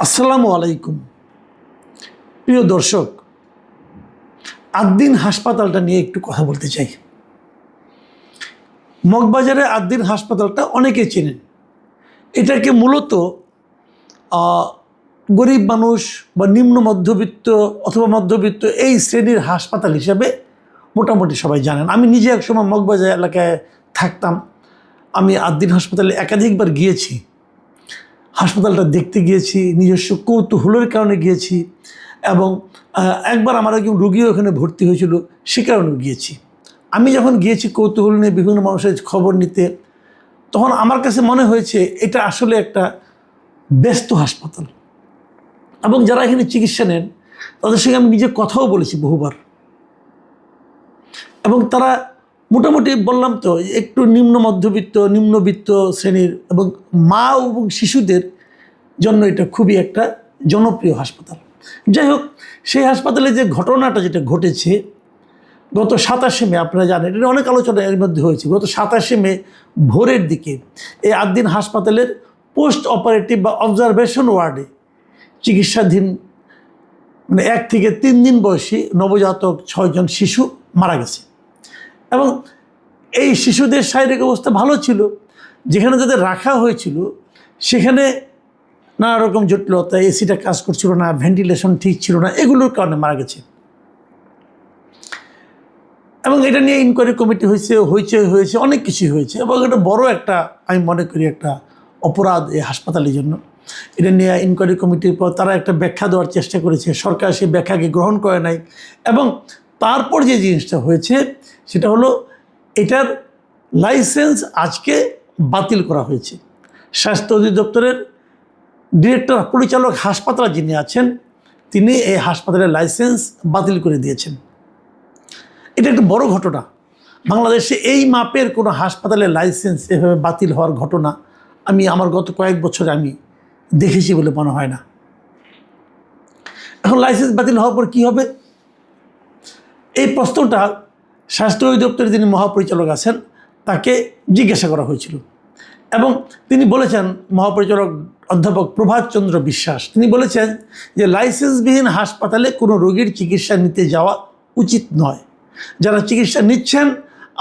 আসসালামু আলাইকুম প্রিয় দর্শক, আদ্দিন হাসপাতালটা নিয়ে একটু কথা বলতে চাই। মগবাজারে আদ্দিন হাসপাতালটা অনেকে চেনেন। এটাকে মূলত গরিব মানুষ বা নিম্ন মধ্যবিত্ত অথবা মধ্যবিত্ত এই শ্রেণীর হাসপাতাল হিসেবে মোটামুটি সবাই জানেন। আমি নিজে একসময় মগবাজার এলাকায় থাকতাম। আমি আদ্দিন হাসপাতালে একাধিকবার গিয়েছি। হাসপাতালটা দেখতে গিয়েছি, নিজস্ব কৌতূহলের কারণে গিয়েছি, এবং একবার আমার একজন রুগীও এখানে ভর্তি হয়েছিল, সে কারণেও গিয়েছি। আমি যখন গিয়েছি কৌতূহল নিয়ে বিভিন্ন মানুষের খবর নিতে, তখন আমার কাছে মনে হয়েছে এটা আসলে একটা ব্যস্ত হাসপাতাল, এবং যারা এখানে চিকিৎসা নেন তাদের সঙ্গে আমি নিজে কথাও বলেছি বহুবার, এবং তারা মোটামুটি বললাম তো একটু নিম্নবিত্ত শ্রেণীর, এবং মা এবং শিশুদের জন্য এটা খুবই একটা জনপ্রিয় হাসপাতাল। যাই হোক, সেই হাসপাতালে যে ঘটনাটা যেটা ঘটেছে গত 27শে মে, আপনারা জানেন এটা অনেক আলোচনা এর মধ্যে হয়েছে। গত 27শে মে ভোরের দিকে এই আদ্দিন হাসপাতালের পোস্ট অপারেটিভ বা অবজারভেশন ওয়ার্ডে চিকিৎসাধীন 1 থেকে 3 দিন বয়সী নবজাতক 6 জন শিশু মারা গেছে, এবং এই শিশুদের শারীরিক অবস্থা ভালো ছিল। যেখানে যাদের রাখা হয়েছিল সেখানে নানা রকম জটিলতা, এসিটা কাজ করছিল না, ভেন্টিলেশন ঠিক ছিল না, এগুলোর কারণে মারা গেছে। এবং এটা নিয়ে ইনকোয়ারি কমিটি হয়েছে, অনেক কিছুই হয়েছে, এবং এটা বড় একটা, আমি মনে করি একটা অপরাধ এই হাসপাতালের জন্য। এটা নিয়ে ইনকোয়ারি কমিটির পর তারা একটা ব্যাখ্যা দেওয়ার চেষ্টা করেছে, সরকার সেই ব্যাখ্যাকে গ্রহণ করে নাই। এবং তারপর যে জিনিসটা হয়েছে সেটা হলো এটার লাইসেন্স আজকে বাতিল করা হয়েছে। স্বাস্থ্য অধিদপ্তরের ডিরেক্টর পরিচালক হাসপাতাল যিনি আছেন, তিনি এই হাসপাতালের লাইসেন্স বাতিল করে দিয়েছেন। এটা একটা বড় ঘটনা। বাংলাদেশে এই মাপের কোনো হাসপাতালের লাইসেন্স এভাবে বাতিল হওয়ার ঘটনা আমি আমার গত কয়েক বছরে আমি দেখেছি বলে মনে হয় না। এখন লাইসেন্স বাতিল হওয়ার পর কী হবে, এই প্রশ্নটা স্বাস্থ্য অধিদপ্তরের যিনি মহাপরিচালক আছেন তাকে জিজ্ঞাসা করা হয়েছিল, এবং তিনি বলেছেন, মহাপরিচালক অধ্যাপক প্রভাত চন্দ্র বিশ্বাস, তিনি বলেছেন যে লাইসেন্সবিহীন হাসপাতালে কোনো রোগীর চিকিৎসা নিতে যাওয়া উচিত নয়। যারা চিকিৎসা নিচ্ছেন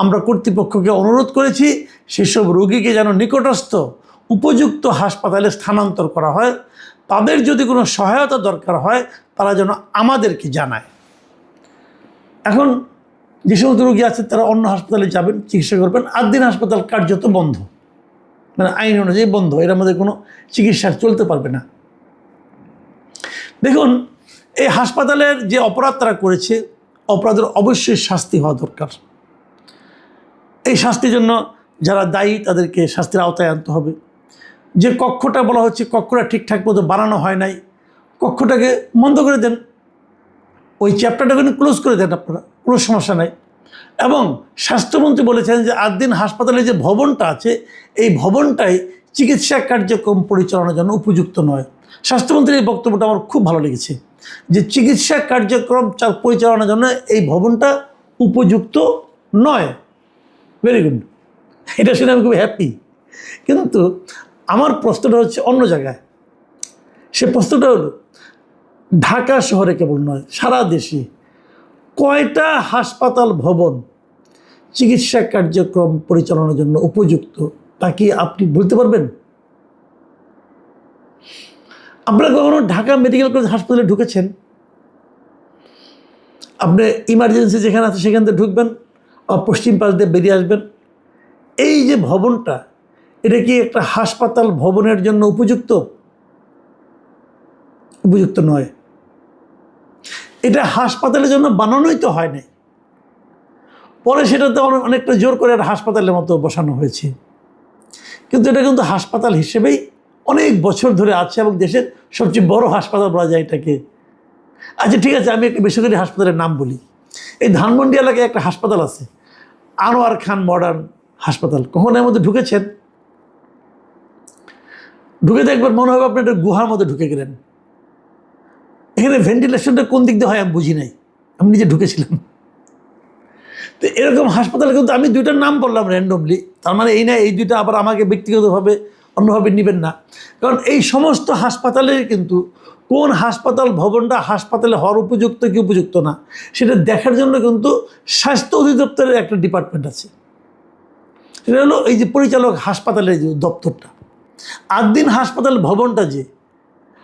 আমরা কর্তৃপক্ষকে অনুরোধ করেছি সেসব রোগীকে যেন নিকটস্থ উপযুক্ত হাসপাতালে স্থানান্তর করা হয়। তাদের যদি কোনো সহায়তা দরকার হয় তারা যেন আমাদেরকে জানায়। এখন যে সমস্ত রোগী আছে তারা অন্য হাসপাতালে যাবেন, চিকিৎসা করবেন। আদ্দিন হাসপাতাল কার্যত বন্ধ, আইন অনুযায়ী বন্ধ, এর মধ্যে কোনো চিকিৎসা চলতে পারবে না। দেখুন, এই হাসপাতালের যে অপরাধ তারা করেছে, অপরাধের অবশ্যই শাস্তি হওয়া দরকার। এই শাস্তির জন্য যারা দায়ী তাদেরকে শাস্তির আওতায় আনতে হবে। যে কক্ষটা বলা হচ্ছে কক্ষটা ঠিকঠাক মতো বানানো হয় নাই, কক্ষটাকে বন্ধ করে দেন, ওই চ্যাপ্টারটাকে ক্লোজ করে দেন, আপনারা কোনো সমস্যা নাই। এবং স্বাস্থ্যমন্ত্রী বলেছেন যে আদ্দিন হাসপাতালে যে ভবনটা আছে এই ভবনটাই চিকিৎসা কার্যক্রম পরিচালনার জন্য উপযুক্ত নয়। স্বাস্থ্যমন্ত্রীর এই বক্তব্যটা আমার খুব ভালো লেগেছে, যে চিকিৎসা কার্যক্রম পরিচালনার জন্য এই ভবনটা উপযুক্ত নয়। ভেরি গুড, এটা শুনে আমি খুব হ্যাপি। কিন্তু আমার প্রশ্নটা হচ্ছে অন্য জায়গায়। সে প্রশ্নটা হলো, ঢাকা শহরে কেবল নয়, সারা দেশে কয়টা হাসপাতাল ভবন চিকিৎসা কার্যক্রম পরিচালনার জন্য উপযুক্ত তা কি আপনি বলতে পারবেন? আপনারা কখনো ঢাকা মেডিকেল কলেজ হাসপাতালে ঢুকেছেন? আপনি ইমার্জেন্সি যেখানে আছে সেখান থেকে ঢুকবেন, পশ্চিম পাশ দিয়ে বেরিয়ে আসবেন। এই যে ভবনটা, এটা কি একটা হাসপাতাল ভবনের জন্য উপযুক্ত? উপযুক্ত নয়। এটা হাসপাতালের জন্য বানানোই তো হয় নাই, পরে সেটাতে অনেকটা জোর করে একটা হাসপাতালের মতো বসানো হয়েছে। কিন্তু এটা কিন্তু হাসপাতাল হিসেবেই অনেক বছর ধরে আছে, এবং দেশের সবচেয়ে বড় হাসপাতাল বলা যায় এটাকে। আচ্ছা ঠিক আছে, আমি একটা বেসরকারি হাসপাতালের নাম বলি। এই ধানমন্ডি এলাকায় একটা হাসপাতাল আছে, আনোয়ার খান মডার্ন হাসপাতাল। কখনো এর মধ্যে ঢুকেছেন? ঢুকে দেখবেন মনে হবে আপনি একটা গুহার মধ্যে ঢুকে গেলেন। এখানে ভেন্টিলেশনটা কোন দিক দিয়ে হয় আমি বুঝি নাই, আমি নিজে ঢুকেছিলাম। তো এরকম হাসপাতালে কিন্তু আমি 2টার নাম বললাম র্যান্ডমলি, তার মানে এই না এই 2টা আবার আমাকে ব্যক্তিগতভাবে অন্যভাবে নেবেন না। কারণ এই সমস্ত হাসপাতালের কিন্তু কোন হাসপাতাল ভবনটা হাসপাতালে হওয়ার উপযুক্ত কি উপযুক্ত না সেটা দেখার জন্য কিন্তু স্বাস্থ্য অধিদপ্তরের একটা ডিপার্টমেন্ট আছে। সেটা হলো এই যে পরিচালক হাসপাতালের যে দপ্তরটা। আদ্দিন হাসপাতাল ভবনটা যে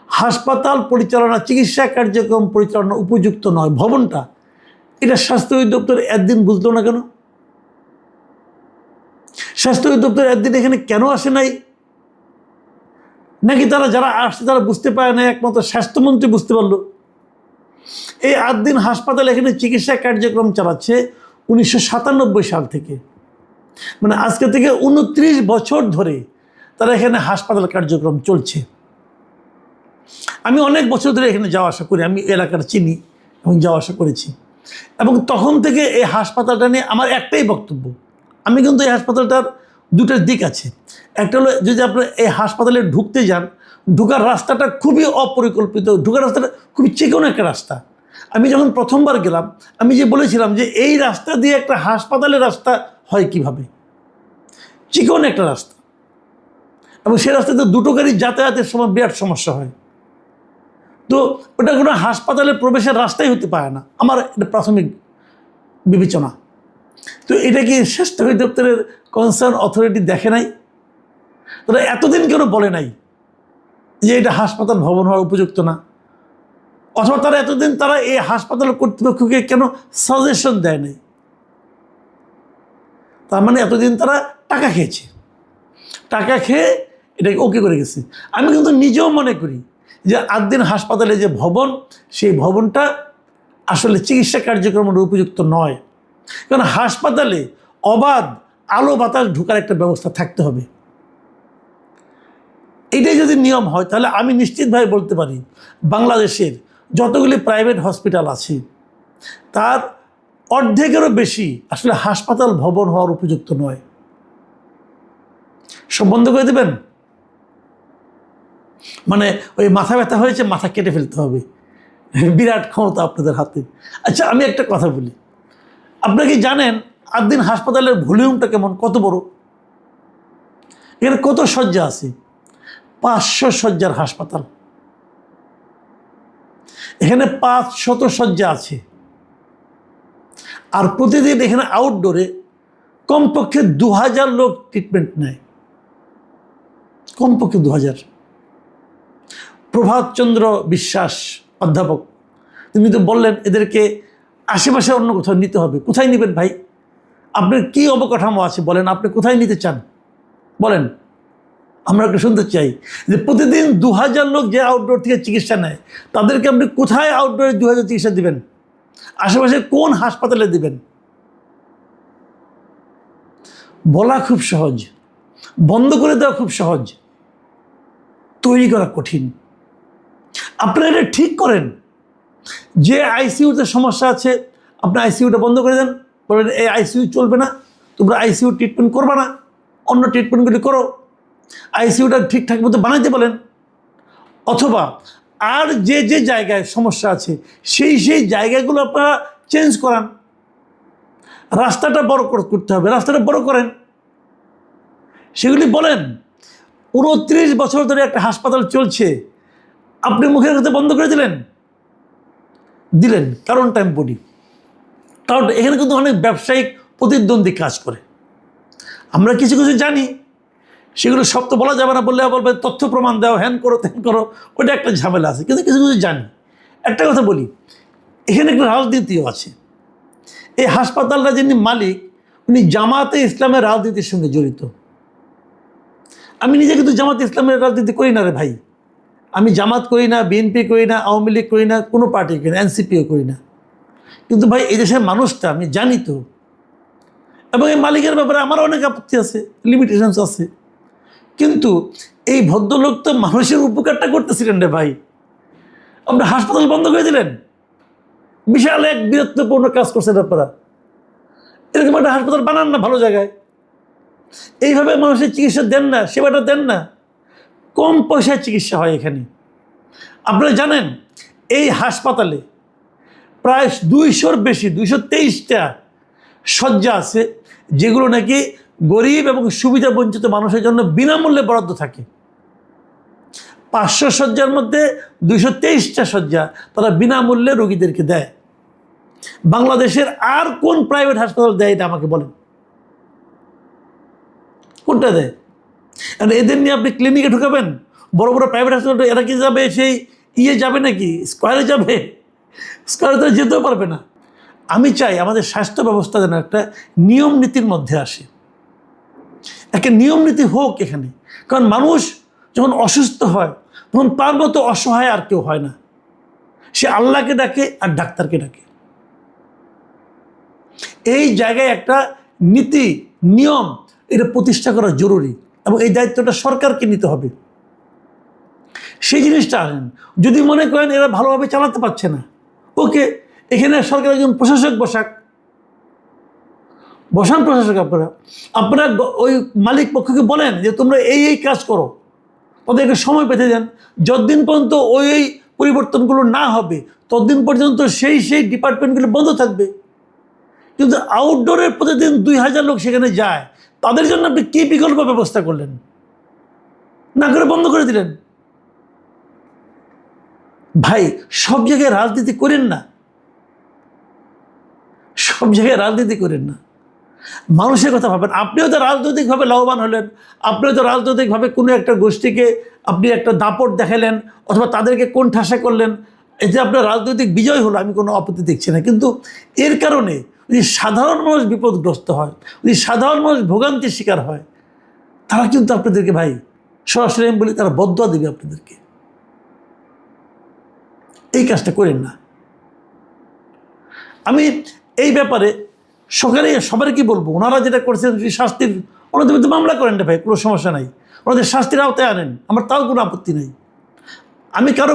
হাসপাতাল পরিচালনা চিকিৎসা কার্যক্রম পরিচালনা উপযুক্ত নয় ভবনটা, এটা স্বাস্থ্য অধিদপ্তর একদিন বুঝলো না কেন? স্বাস্থ্য অধিদপ্তর একদিন এখানে কেন আসে নাই? নাকি তারা যারা আসছে তারা বুঝতে পারে না, একমাত্র স্বাস্থ্যমন্ত্রী বুঝতে পারলো? এই আদ্দিন হাসপাতাল এখানে চিকিৎসা কার্যক্রম চালাচ্ছে 1997 সাল থেকে, মানে আজকে থেকে 29 বছর ধরে তারা এখানে হাসপাতাল কার্যক্রম চলছে। আমি অনেক বছর ধরে এখানে যাওয়া আসা করি, আমি এলাকার চিনি এবং যাওয়া আসা করেছি। এবং তখন থেকে এই হাসপাতালটা নিয়ে আমার একটাই বক্তব্য, আমি কিন্তু এই হাসপাতালটার দুটো দিক আছে। একটা হলো যদি আপনি এই হাসপাতালে ঢুকতে যান, ঢুকার রাস্তাটা খুবই অপরিকল্পিত, ঢুকার রাস্তাটা খুবই চিকন একটা রাস্তা। আমি যখন প্রথমবার গেলাম আমি যে বলেছিলাম যে এই রাস্তা দিয়ে একটা হাসপাতালের রাস্তা হয় কিভাবে, চিকন একটা রাস্তা, এবং সেই রাস্তাতে দুটো গাড়ি যাতায়াতের সময় বিরাট সমস্যা হয়। তো ওটা কোনো হাসপাতালে প্রবেশের রাস্তাই হতে পারে না, আমার এটা প্রাথমিক বিবেচনা। তো এটা কি স্বাস্থ্য অধিদপ্তরের কনসার্ন অথরিটি দেখে নাই? তারা এতদিন কেন বলে নাই যে এটা হাসপাতাল ভবন হওয়ার উপযুক্ত না? অথবা তারা এতদিন তারা এই হাসপাতাল কর্তৃপক্ষকে কেন সাজেশন দেয় নাই? তার মানে এতদিন তারা টাকা খেয়েছে, টাকা খেয়ে এটাকে ওকে করে গেছে। আমি কিন্তু নিজেও মনে করি যে আদ্দিন হাসপাতালে যে ভবন, সেই ভবনটা আসলে চিকিৎসা কার্যক্রমের উপযুক্ত নয়। কারণ হাসপাতালে অবাধ আলো বাতাস ঢোকার একটা ব্যবস্থা থাকতে হবে। এটাই যদি নিয়ম হয় তাহলে আমি নিশ্চিতভাবে বলতে পারি বাংলাদেশের যতগুলি প্রাইভেট হসপিটাল আছে তার অর্ধেকেরও বেশি আসলে হাসপাতাল ভবন হওয়ার উপযুক্ত নয়। সব বন্ধ করে দেবেন, মানে ওই মাথা ব্যথা হয়েছে মাথা কেটে ফেলতে হবে, বিরাট ক্ষমতা আপনাদের হাতে। আচ্ছা আমি একটা কথা বলি, আপনারা কি জানেন আদ্দিন হাসপাতালের ভলিউমটা কেমন, কত বড়? এখানে কত শয্যা আছে? 500 শয্যার হাসপাতাল। এখানে 500 শয্যা আছে। আর প্রতিদিন এখানে আউটডোরে কমপক্ষে 2000 লোক ট্রিটমেন্ট নেয়, কমপক্ষে 2000। প্রভাতচন্দ্র বিশ্বাস অধ্যাপক, তিনি তো বললেন এদেরকে আশেপাশে অন্য কোথাও নিতে হবে। কোথায় নেবেন ভাই? আপনার কি অবকাঠামো আছে বলেন, আপনি কোথায় নিতে চান বলেন? আমরা একটু শুনতে চাই যে প্রতিদিন 2000 লোক যে আউটডোর থেকে চিকিৎসা নেয় তাদেরকে আপনি কোথায় আউটডোরে 2000 চিকিৎসা দিবেন? আশেপাশে কোন হাসপাতালে দিবেন? বলা খুব সহজ, বন্ধ করে দেওয়া খুব সহজ, তৈরি করা কঠিন। আপনারা এটা ঠিক করেন যে আইসিইউতে সমস্যা আছে আপনি আইসিইউটা বন্ধ করে দেন, বলেন এই আইসিইউ চলবে না, তোমরা আইসিইউ ট্রিটমেন্ট করবে না, অন্য ট্রিটমেন্টগুলি করো, আইসিইউটা ঠিকঠাক মতো বানাইতে বলেন। অথবা আর যে যে জায়গায় সমস্যা আছে সেই সেই জায়গাগুলো আপনারা চেঞ্জ করান। রাস্তাটা বড় করতে হবে, রাস্তাটা বড় করেন, সেগুলি বলেন। 29 বছর ধরে একটা হাসপাতাল চলছে, আপনি মুখের কথা বন্ধ করে দিলেন। কারণটা আমি বলি, কারণ এখানে কিন্তু অনেক ব্যবসায়িক প্রতিদ্বন্দ্বী কাজ করে। আমরা কিছু কিছু জানি, সেগুলো সব তো বলা যাবে না, বললে বলবে তথ্য প্রমাণ দাও, হ্যান করো ত্যান করো, ওটা একটা ঝামেলা আছে। কিন্তু কিছু কিছু জানি। একটা কথা বলি, এখানে একটা রাজনীতিও আছে। এই হাসপাতালটা যিনি মালিক উনি জামাতে ইসলামের রাজনীতির সঙ্গে জড়িত। আমি নিজে কিন্তু জামাতে ইসলামের রাজনীতি করি না রে ভাই, আমি জামাত করি না, বিএনপি করি না, আওয়ামী লীগ করি না, কোনো পার্টি করি না, এনসিপিও করি না। কিন্তু ভাই এই দেশের মানুষটা আমি জানি তো, এবং এই মালিকের ব্যাপারে আমার অনেক আপত্তি আছে, লিমিটেশনস আছে। কিন্তু এই ভদ্রলোক তো মানুষের উপকারটা করতেছিলেন রে ভাই, আপনি হাসপাতাল বন্ধ করে দিলেন। বিশাল এক বীরত্বপূর্ণ কাজ করছেন আপনারা। এরকম একটা হাসপাতাল বানান না ভালো জায়গায়, এইভাবে মানুষের চিকিৎসা দেন না, সেবাটা দেন না। কম পয়সায় চিকিৎসা হয় এখানে। আপনারা জানেন এই হাসপাতালে প্রায় 200-র বেশি, 223টা শয্যা আছে, যেগুলো নাকি গরিব এবং সুবিধা বঞ্চিত মানুষের জন্য বিনামূল্যে বরাদ্দ থাকে। 500 শয্যার মধ্যে 223টা শয্যা তারা বিনামূল্যে রোগীদেরকে দেয়। বাংলাদেশের আর কোন প্রাইভেট হাসপাতাল দেয় এটা আমাকে বলেন, কোনটা দেয়? কারণ এদের নিয়ে আপনি ক্লিনিকে ঢুকাবেন, বড় বড় প্রাইভেট হাসপাতাল, এরা কি যাবে সেই যাবে নাকি স্কোয়ারে যাবে? স্কোয়ারে তো যেতেও পারবে না। আমি চাই আমাদের স্বাস্থ্য ব্যবস্থা যেন একটা নিয়ম নীতির মধ্যে আসে, একটা নিয়ম নীতি হোক এখানে। কারণ মানুষ যখন অসুস্থ হয় তখন তার মতো অসহায় আর কেউ হয় না, সে আল্লাহকে ডাকে আর ডাক্তারকে ডাকে। এই জায়গায় একটা নীতি নিয়ম এটা প্রতিষ্ঠা করা জরুরি এবং এই দায়িত্বটা সরকারকে নিতে হবে। সেই জিনিসটা আনেন। যদি মনে করেন এরা ভালোভাবে চালাতে পারছে না, ওকে, এখানে সরকার একজন প্রশাসক বসান প্রশাসক। আপনারা ওই মালিক পক্ষকে বলেন যে তোমরা এই কাজ করো, তাদেরকে সময় পেতে দেন। যতদিন পর্যন্ত ওই পরিবর্তনগুলো না হবে ততদিন পর্যন্ত সেই ডিপার্টমেন্টগুলো বন্ধ থাকবে। কিন্তু আউটডোরের প্রতিদিন 2000 লোক সেখানে যায়, তাদের জন্য আপনি কী বিকল্প ব্যবস্থা করলেন? না করে বন্ধ করে দিলেন। ভাই, সব জায়গায় রাজনীতি করেন না, সব জায়গায় রাজনীতি করেন না, মানুষের কথা ভাবেন। আপনিও তো রাজনৈতিকভাবে লাভবান হলেন, আপনিও তো রাজনৈতিকভাবে কোনো একটা গোষ্ঠীকে আপনি একটা দাপট দেখালেন অথবা তাদেরকে কোন ঠাসা করলেন, এতে আপনার রাজনৈতিক বিজয় হলো, আমি কোনো আপত্তি দেখছি না। কিন্তু এর কারণে যদি সাধারণ মানুষ বিপদগ্রস্ত হয়, যদি সাধারণ মানুষ ভোগান্তির শিকার হয়, তারা কিন্তু আপনাদেরকে, ভাই সরাসরি আমি বলি, তারা বদদোয়া দেবে আপনাদেরকে। এই কাজটা করেন না। আমি এই ব্যাপারে সবার কি বলবো, ওনারা যেটা করছেন যদি শাস্তির, ওনাদের মধ্যে মামলা করেন না ভাই, কোনো সমস্যা নাই, ওনাদের শাস্তির আওতায় আনেন, আমার তাও কোনো আপত্তি নেই। আমি কারো